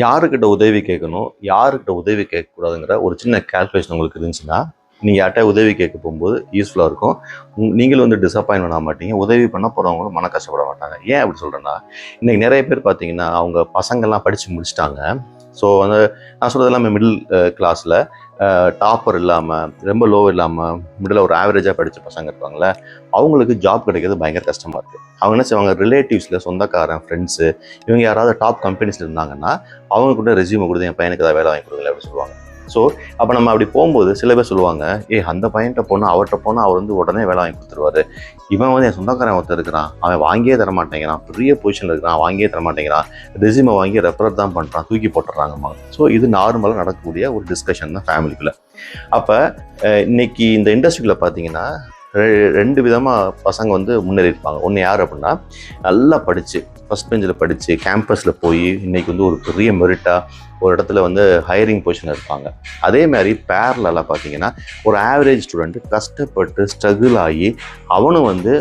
யாருக்கிட்ட உதவி கேட்கணும், யாருக்கிட்ட உதவி கேட்கக்கூடாதுங்கிற ஒரு சின்ன கால்குலேஷன் உங்களுக்கு இருந்துச்சுன்னா, நீங்கள் யார்கிட்ட உதவி கேட்க போகும்போது யூஸ்ஃபுல்லாக இருக்கும். நீங்களும் வந்து டிசப்பாயின்ட் ஆக மாட்டீங்க. உதவி பண்ண போகிறவங்களும் மன கஷ்டப்பட மாட்டாங்க. ஏன் அப்படி சொல்கிறேன்னா, இன்றைக்கி நிறைய பேர் பார்த்தீங்கன்னா, அவங்க பசங்கள்லாம் படித்து முடிச்சிட்டாங்க. ஸோ வந்து நான் சொல்கிறது எல்லாமே மிடில் கிளாஸில் டாப்பர் இல்லாமல், ரொம்ப லோ இல்லாமல், மிடில் ஒரு ஆவரேஜாக படித்த பசங்க இருப்பாங்களே, அவங்களுக்கு ஜாப் கிடைக்கிறது பயங்கர கஷ்டமாக இருக்குது. அவங்க என்ன செய்வாங்க, ரிலேட்டிவ்ஸில் சொந்தக்காரன், ஃப்ரெண்ட்ஸு, இவங்க யாராவது டாப் கம்பெனிஸில் இருந்தாங்கன்னா அவங்க கூட ரெஸ்யூமை கொடுத்து என் பையனுக்கு ஏதாவது வேலை வாங்கி கொடுக்கல அப்படின்னு சொல்லுவாங்க. ஸோ அப்போ நம்ம அப்படி போகும்போது சில பேர் சொல்லுவாங்க, அந்த பையன்கிட்ட போனால் அவர்கிட்ட போனால் அவர் வந்து உடனே வேலை வாங்கி கொடுத்துருவாரு. இவன் வந்து என் சொந்தக்காரன் ஒருத்தர் இருக்கிறான், அவன் வாங்கியே தர மாட்டேங்கிறான், பெரிய பொசிஷனில் இருக்கிறான், வாங்கியே தர மாட்டேங்கிறான், ரெஸ்யூமை வாங்கி ரெஃபர் தான் பண்ணுறான், தூக்கி போட்டுறாங்கம்மா. ஸோ இது நார்மலாக நடக்கக்கூடிய ஒரு டிஸ்கஷன் தான் ஃபேமிலிக்குள்ளே. அப்போ இன்னைக்கு இந்த இண்டஸ்ட்ரியில் பார்த்தீங்கன்னா ரெண்டு விதமாக பசங்க வந்து முன்னேறி இருப்பாங்க. ஒன்று யார் அப்படின்னா, நல்லா படித்து ஃபஸ்ட் பெஞ்சில் படித்து கேம்பஸில் போய் இன்றைக்கி வந்து ஒரு பெரிய மெரிட்டாக ஒரு இடத்துல வந்து ஹையரிங் பொசிஷனில் இருப்பாங்க. அதே மாதிரி பேரலாக பார்த்தீங்கன்னா ஒரு ஆவரேஜ் ஸ்டூடெண்ட்டு கஷ்டப்பட்டு ஸ்ட்ரகிள் ஆகி அவனும் வந்து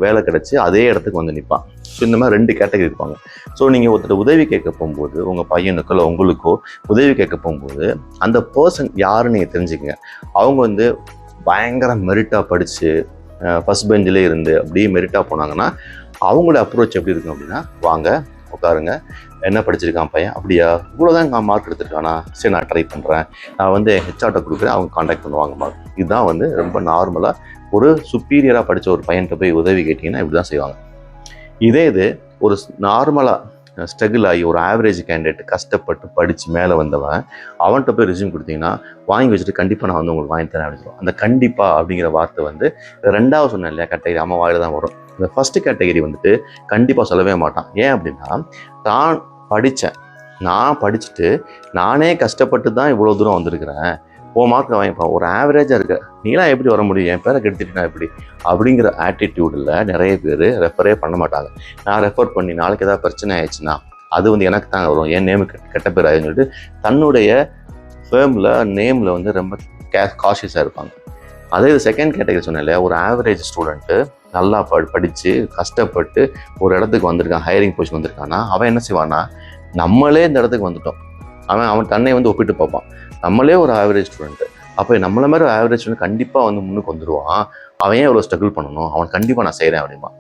வேலை கிடச்சி அதே இடத்துக்கு வந்து நிற்பான். ஸோ இந்த மாதிரி ரெண்டு கேட்டகரி இருப்பாங்க. ஸோ நீங்கள் ஒருத்தர் உதவி கேட்க போகும்போது, உங்கள் பையனுக்கோ இல்லை உங்களுக்கோ உதவி கேட்க போகும்போது அந்த பர்சன் யாருன்னு நீங்கள் தெரிஞ்சுக்கங்க. அவங்க வந்து பயங்கர மெரிட்டாக படித்து ஃபஸ்ட் பெஞ்சிலே இருந்து அப்படியே மெரிட்டாக போனாங்கன்னா அவங்களோட அப்ரோச் எப்படி இருக்கும் அப்படின்னா, வாங்க உட்காருங்க, என்ன படிச்சிருக்கான் பையன், அப்படியா இவ்வளோதான் மார்க் எடுத்துருக்கானா, சரி நான் ட்ரை பண்ணுறேன், நான் வந்து ஹெச்ஆர்ட்ட கொடுக்குறேன், அவங்க காண்டாக்ட் பண்ணுவாங்க மார்க். இதுதான் வந்து ரொம்ப நார்மலாக ஒரு சுப்பீரியராக படித்த ஒரு பையன்கிட்ட போய் உதவி கேட்டிங்கன்னா இப்படி தான் செய்வாங்க. இதே இது ஒரு நார்மலாக ஸ்ட்ரகிள் ஆகி ஒரு ஆவரேஜ் கேண்டிடேட் கஷ்டப்பட்டு படித்து மேலே வந்தவன் அவன்கிட்ட போய் ரெஸ்யூம் கொடுத்தீங்கன்னா வாங்கி வச்சுட்டு கண்டிப்பாக நான் வந்து உங்களுக்கு வாங்கி தரேன் அப்படின்னு சொல்லுவான். அந்த கண்டிப்பாக அப்படிங்கிற வார்த்தை வந்து ரெண்டாவது சொன்னேன் இல்லையா கேட்டகரி, அம்மா வாயில தான் வரும். இந்த ஃபஸ்ட்டு கேட்டகரி வந்துட்டு கண்டிப்பாக சொல்லவே மாட்டான். ஏன் அப்படின்னா, தான் படித்தேன், நான் படிச்சுட்டு நானே கஷ்டப்பட்டு தான் இவ்வளோ தூரம் வந்திருக்கிறேன், மார்க்கை வாங்கிப்பான், ஒரு ஆவரேஜாக இருக்க நீலாம் எப்படி வர முடியும், என் பேரை கெடுத்துட்டுனா எப்படி அப்படிங்கிற ஆட்டிடியூடில் நிறைய பேர் ரெஃபரே பண்ண மாட்டாங்க. நான் ரெஃபர் பண்ணி நாளைக்கு ஏதாவது பிரச்சனை ஆயிடுச்சுன்னா அது வந்து எனக்கு தான் வரும், என் நேமுக்கு கெட்ட பேர் ஆகுதுன்னு சொல்லிட்டு தன்னுடைய ஃபேமில் நேமில் வந்து ரொம்ப காஷியஸாக இருப்பாங்க. அதே இது செகண்ட் கேட்டகரி சொன்னேன் இல்லையா, ஒரு ஆவரேஜ் ஸ்டூடெண்ட்டு நல்லா படித்து கஷ்டப்பட்டு ஒரு இடத்துக்கு வந்திருக்கான், ஹையரிங் பொசிஷன் வந்திருக்கான்னா அவன் என்ன செய்வான்னா, நம்மளே இந்த இடத்துக்கு வந்துட்டோம், அவன் தன்னை வந்து ஒப்பிட்டு பார்ப்பான், நம்மளே ஒரு ஆவரேஜ் ஸ்டூடெண்ட்டு, அப்போ நம்மள மாதிரி ஒரு ஆவரேஜ் ஸ்டூடெண்ட் கண்டிப்பாக வந்து முன்னுக்கு வந்துடுவான், அவன் ஏன் இவ்வளோ ஸ்ட்ரகிள் பண்ணணும், அவன் கண்டிப்பாக நான் செய்கிறேன் அப்படின்பா.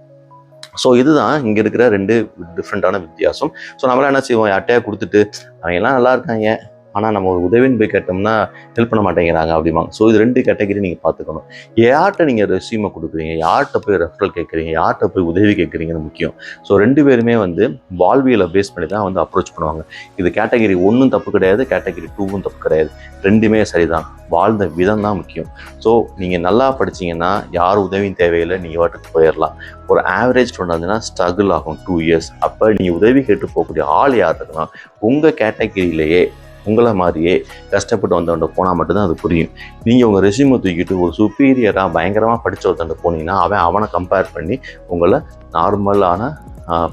ஸோ இதுதான் இங்கே இருக்கிற ரெண்டு டிஃப்ரெண்ட்டான வித்தியாசம். ஸோ நம்மளாம் என்ன செய்வோம், யார்ட்டையா கொடுத்துட்டு அவங்க எல்லாம் நல்லா இருக்காங்க, ஆனால் நம்ம ஒரு உதவின்னு போய் கேட்டோம்னா ஹெல்ப் பண்ண மாட்டேங்கிறாங்க அப்படிம்பாங்க. ஸோ இது ரெண்டு கேட்டகரி நீங்கள் பார்த்துக்கணும். யார்கிட்ட நீங்கள் ரெஸ்யூமை கொடுக்குறீங்க, யார்கிட்ட போய் ரெஃபரல் கேட்குறீங்க, யார்கிட்ட போய் உதவி கேட்குறீங்கன்னு முக்கியம். ஸோ ரெண்டு பேருமே வந்து வாழ்வியலை பேஸ் பண்ணி தான் வந்து அப்ரோச் பண்ணுவாங்க. இது கேட்டகரி 1 தப்பு கிடையாது, கேட்டகரி 2 தப்பு கிடையாது, ரெண்டுமே சரிதான். வாழ்ந்த விதம் தான் முக்கியம். ஸோ நீங்கள் நல்லா படிச்சிங்கன்னா யார் உதவியும் தேவையில்லை, நீங்கள் வாட்டுக்கு போயிடலாம். ஒரு ஆவரேஜ் ஸ்டூடெண்ட் வந்துன்னா ஸ்ட்ரகிள் ஆகும் 2 இயர்ஸ். அப்போ நீங்கள் உதவி கேட்டு போகக்கூடிய ஆள் யார் இருக்குன்னா உங்கள் கேட்டகரியிலேயே உங்களை மாதிரியே கஷ்டப்பட்டு வந்தவன்ட்ட போனால் மட்டும்தான் அது புரியும். நீங்கள் உங்கள் ரெஸ்யூமை தூக்கிட்டு ஒரு சுப்பீரியராக பயங்கரமாக படித்த ஒருத்தவன்ட்ட போனீங்கன்னா அவனை கம்பேர் பண்ணி உங்களை நார்மலான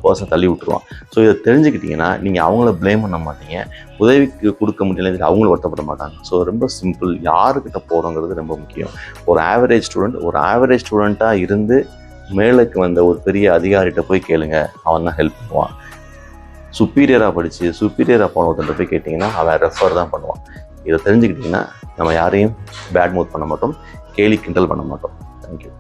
பர்சன் தள்ளி விட்டுருவான். ஸோ இதை தெரிஞ்சுக்கிட்டிங்கன்னா நீங்கள் அவங்கள ப்ளேம் பண்ண மாட்டீங்க, உதவிக்கு கொடுக்க முடியல அவங்களும் வருத்தப்பட மாட்டாங்க. ஸோ ரொம்ப சிம்பிள், யாருக்கிட்ட போகிறோங்கிறது ரொம்ப முக்கியம். ஒரு ஆவரேஜ் ஸ்டூடெண்ட்டாக இருந்து மேலுக்கு வந்த ஒரு பெரிய அதிகாரிகிட்ட போய் கேளுங்க, அவன் தான் ஹெல்ப் பண்ணுவான். சுப்பீரியராக படித்து சுப்பீரியராக போனவர்கிட்ட போய் கேட்டிங்கன்னா அவன் ரெஃபர் தான் பண்ணுவான். இதை தெரிஞ்சுக்கிட்டிங்கன்னா நம்ம யாரையும் பேட் மூவ் பண்ண மாட்டோம், கேலி கிண்டல் பண்ண மாட்டோம். தேங்க்யூ.